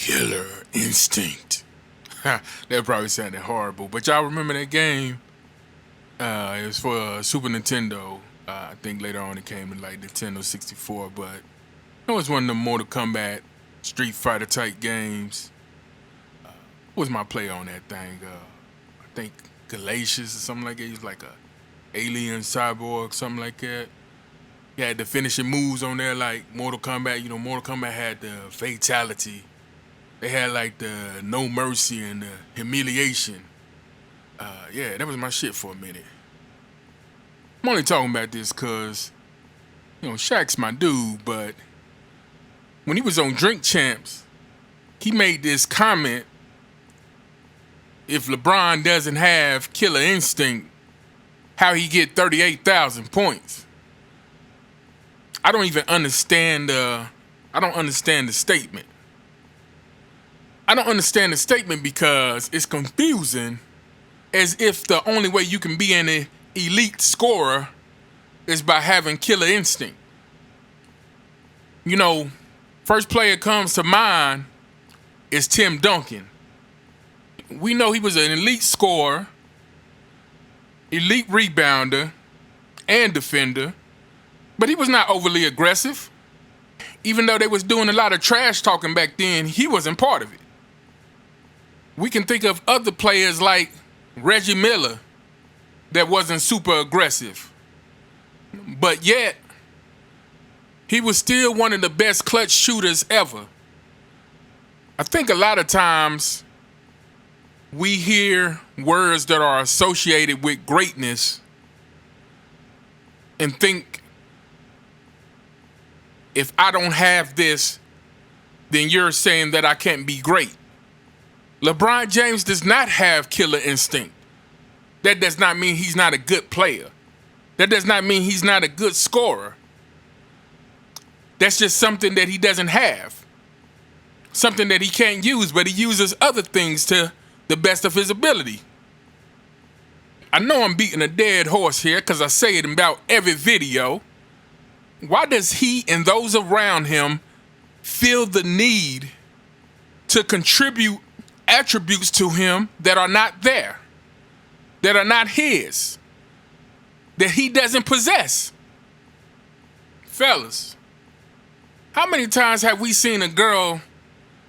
Killer Instinct. That probably sounded horrible, but y'all remember that game? It was for Super Nintendo. I think later on it came to like Nintendo 64, but it was one of the Mortal Kombat, Street Fighter type games. What was my play on that thing? I think Galatius or something like that. He was like a alien cyborg, something like that. He had the finishing moves on there like Mortal Kombat. You know, Mortal Kombat had the fatality. They had like the no mercy and the humiliation. Yeah, that was my shit for a minute. I'm only talking about this because, Shaq's my dude, but when he was on Drink Champs, he made this comment: if LeBron doesn't have Killer Instinct, how he get 38,000 points? I don't even understand I don't understand the statement. I don't understand the statement because it's confusing, as if the only way you can be an elite scorer is by having Killer Instinct. First player comes to mind is Tim Duncan. We know he was an elite scorer, elite rebounder, and defender, but he was not overly aggressive. Even though they was doing a lot of trash talking back then, he wasn't part of it. We can think of other players like Reggie Miller that wasn't super aggressive, but yet he was still one of the best clutch shooters ever. I think a lot of times we hear words that are associated with greatness and think, if I don't have this, then you're saying that I can't be great. LeBron James does not have Killer Instinct. That does not mean he's not a good player. That does not mean he's not a good scorer. That's just something that he doesn't have. Something that he can't use, but he uses other things to the best of his ability. I know I'm beating a dead horse here because I say it in about every video. Why does he and those around him feel the need to contribute attributes to him that are not there, that are not his, that he doesn't possess? Fellas, how many times have we seen a girl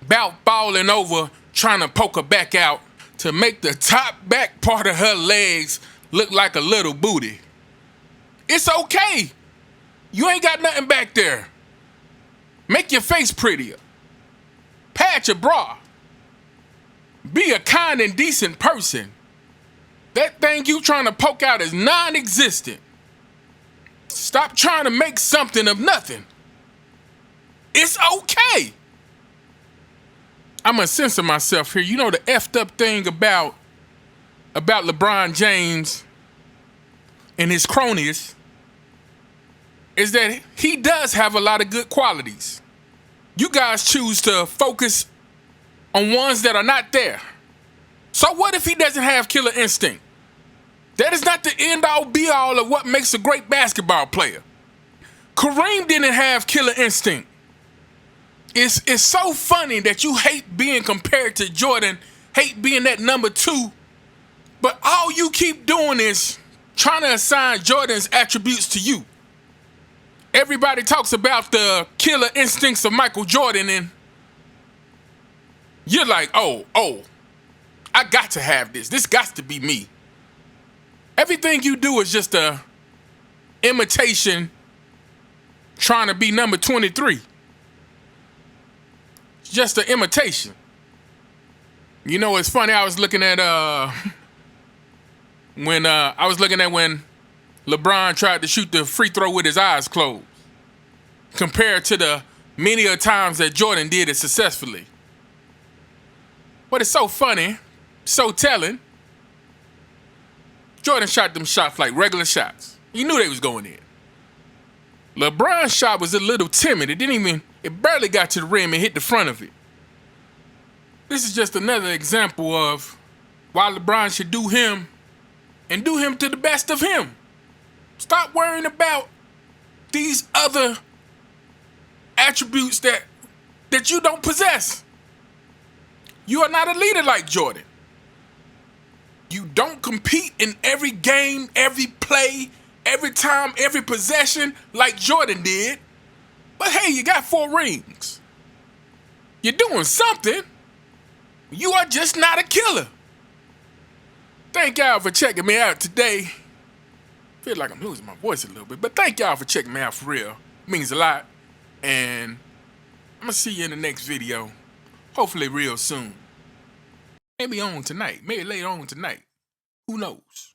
about falling over trying to poke her back out to make the top back part of her legs look like a little booty? It's okay. You ain't got nothing back there. Make your face prettier. Patch your bra. Be a kind and decent person. That thing you trying to poke out is non-existent. Stop trying to make something of nothing. It's okay. I'm gonna censor myself here. You know the effed up thing about LeBron James and his cronies is that he does have a lot of good qualities. You guys choose to focus on ones that are not there. So what if he doesn't have Killer Instinct? That is not the end-all be-all of what makes a great basketball player. Kareem didn't have Killer Instinct. It's so funny that you hate being compared to Jordan, hate being that number 2, but all you keep doing is trying to assign Jordan's attributes to you. Everybody talks about the killer instincts of Michael Jordan, and you're like, oh, I got to have this. This got to be me. Everything you do is just a imitation trying to be number 23. It's just an imitation. You know, it's funny. I was looking at when LeBron tried to shoot the free throw with his eyes closed, compared to the many a times that Jordan did it successfully. But it's so funny, so telling. Jordan shot them shots like regular shots. He knew they was going in. LeBron's shot was a little timid. It barely got to the rim and hit the front of it. This is just another example of why LeBron should do him and do him to the best of him. Stop worrying about these other attributes that you don't possess. You are not a leader like Jordan. You don't compete in every game, every play, every time, every possession like Jordan did. But hey, you got 4 rings. You're doing something. You are just not a killer. Thank y'all for checking me out today. Feel like I'm losing my voice a little bit, but thank y'all for checking me out for real. It means a lot. And I'm gonna see you in the next video. Hopefully real soon. Maybe on tonight. Maybe later on tonight. Who knows?